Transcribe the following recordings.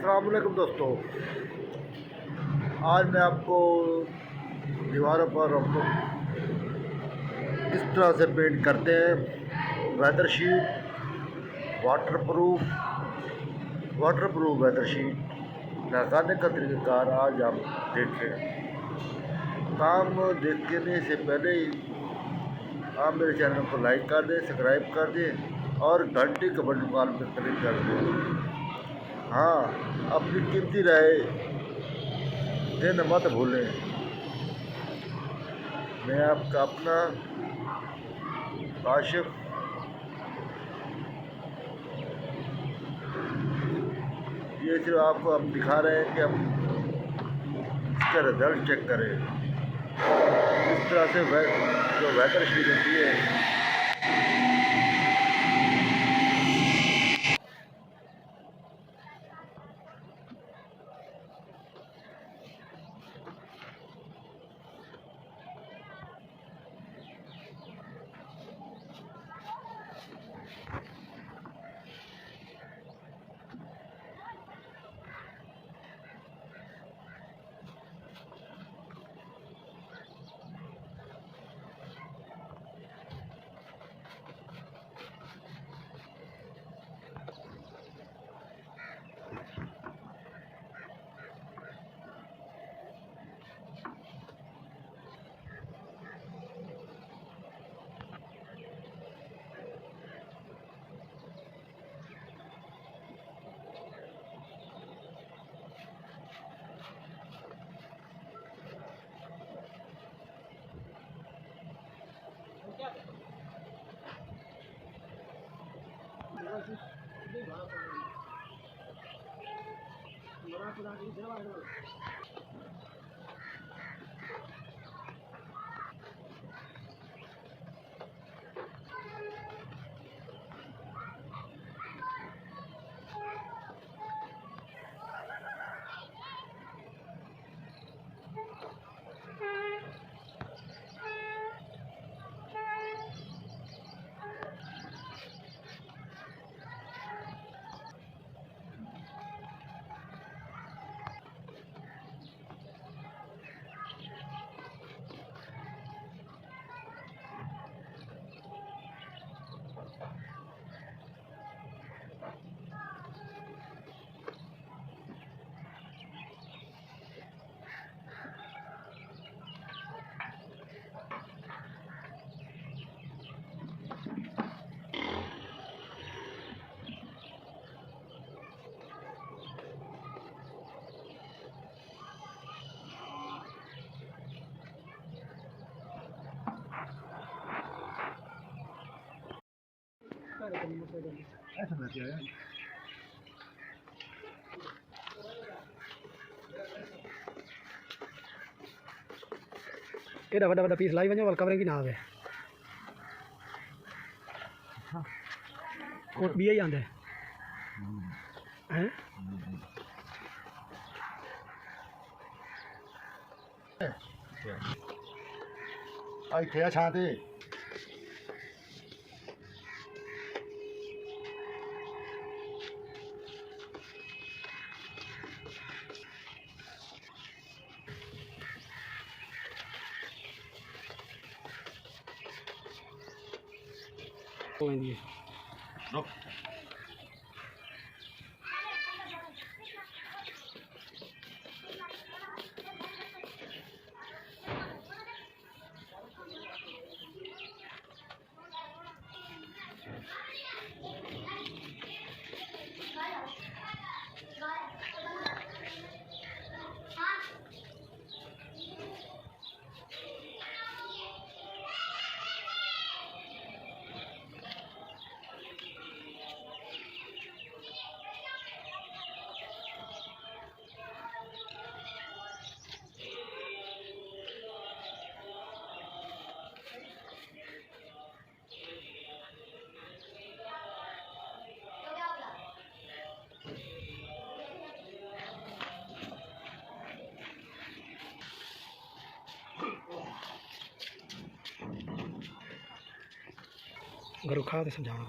अस्सलाम वालेकुम दोस्तों। आज मैं आपको दीवारों पर हम लोग किस तरह से पेंट करते हैं weather sheet waterproof weather sheet लगाने का तरीक़ाकार आज आप देखें। काम देखने से पहले ही आप मेरे चैनल को लाइक कर दें, सब्सक्राइब कर दें और घंटी के बटन कॉल पर क्लिक कर दें। हाँ, अपनी कीमती राय देना मत भूलें। मैं आपका अपना काशिफ ये सिर्फ आपको हम दिखा रहे हैं कि हम इसका रिज़ल्ट चेक करें। इस तरह से जो वेदर शीट होती है एडा वड्डा वड्डा पीस लाई वञो कवरिंग ना आवे कोट भी ही आंदा है आई थे छां ते घरों खा तो समझाना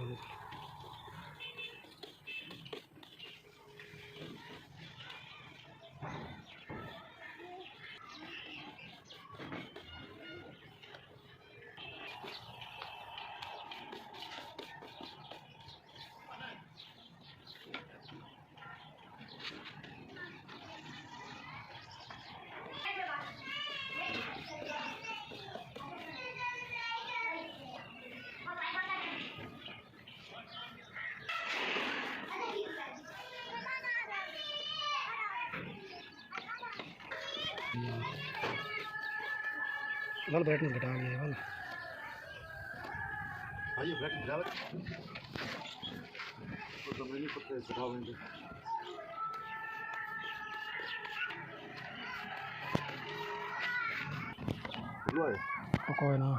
होती है वल बैठने घटा गया वल भाई बैठ जाओ तो मैंने पत्ते चढ़ावेंगे लो है कोई ना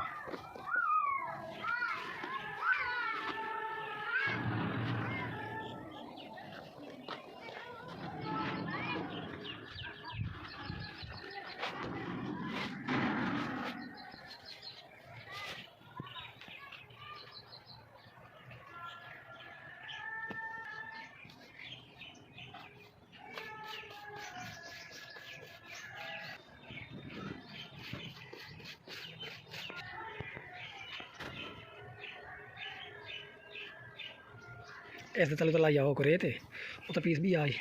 ऐसे तले तो लाई आओ करे थे वो तो पीस भी आए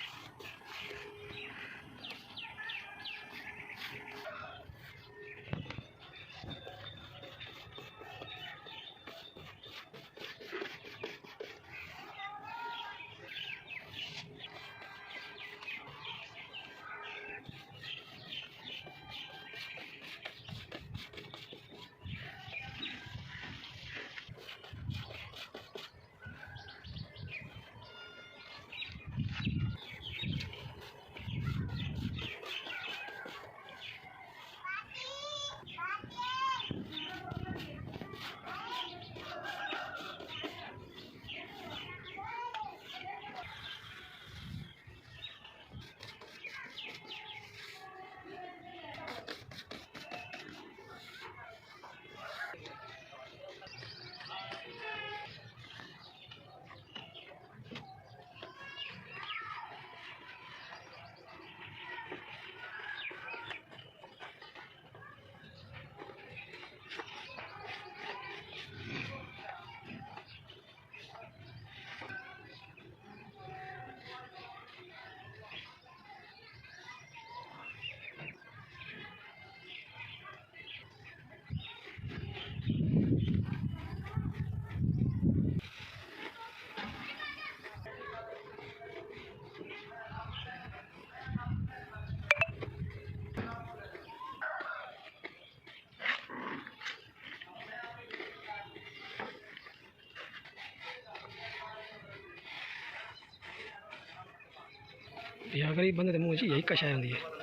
या गरीब बंदे ते मुंह च यही कशा आंदी है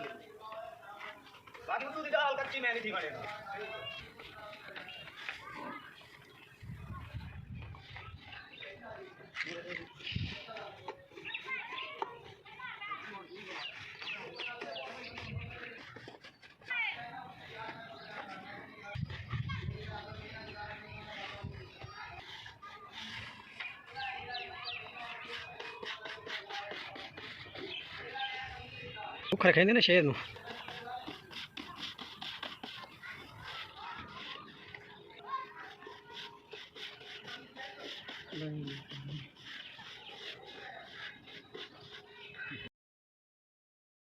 भुख रखेंगे ना शेर नूं